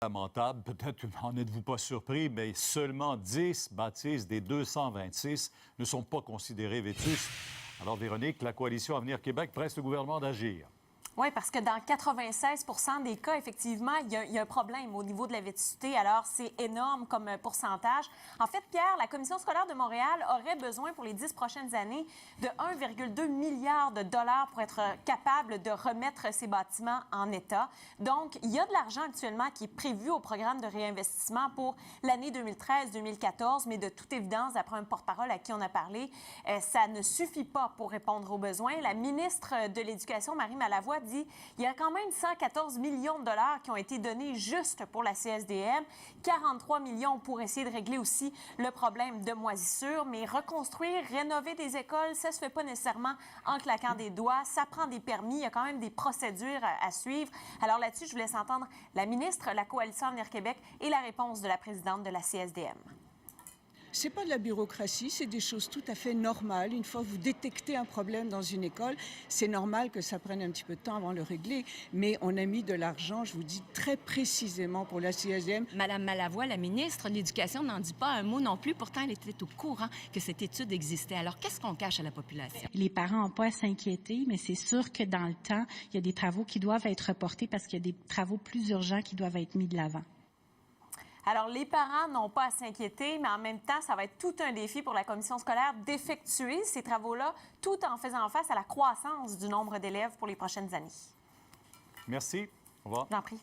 lamentable. Peut-être n'en êtes-vous pas surpris, mais seulement 10 bâtisses des 226 ne sont pas considérées vétustes. Alors, Véronique, la Coalition Avenir Québec presse le gouvernement d'agir. Oui, parce que dans 96 des cas, effectivement, il y a un problème au niveau de la vétusté. Alors, c'est énorme comme pourcentage. En fait, Pierre, la Commission scolaire de Montréal aurait besoin pour les 10 prochaines années de 1,2 milliard de dollars pour être capable de remettre ces bâtiments en état. Donc, il y a de l'argent actuellement qui est prévu au programme de réinvestissement pour l'année 2013-2014, mais de toute évidence, d'après un porte-parole à qui on a parlé, ça ne suffit pas pour répondre aux besoins. La ministre de l'Éducation, Marie Malavoie, dit qu'il y a quand même 114 millions de dollars qui ont été donnés juste pour la CSDM, 43 millions pour essayer de régler aussi le problème de moisissure, mais reconstruire, rénover des écoles, ça se fait pas nécessairement en claquant des doigts, ça prend des permis, il y a quand même des procédures à suivre. Alors là-dessus, je vous laisse entendre la ministre, la Coalition Avenir Québec et la réponse de la présidente de la CSDM. C'est pas de la bureaucratie, c'est des choses tout à fait normales. Une fois que vous détectez un problème dans une école, c'est normal que ça prenne un petit peu de temps avant de le régler. Mais on a mis de l'argent, je vous dis très précisément pour la CSDM. Madame Malavoie, la ministre de l'Éducation, n'en dit pas un mot non plus. Pourtant, elle était au courant que cette étude existait. Alors, qu'est-ce qu'on cache à la population? Les parents n'ont pas à s'inquiéter, mais c'est sûr que dans le temps, il y a des travaux qui doivent être reportés parce qu'il y a des travaux plus urgents qui doivent être mis de l'avant. Alors, les parents n'ont pas à s'inquiéter, mais en même temps, ça va être tout un défi pour la commission scolaire d'effectuer ces travaux-là, tout en faisant face à la croissance du nombre d'élèves pour les prochaines années. Merci. Au revoir. J'en prie.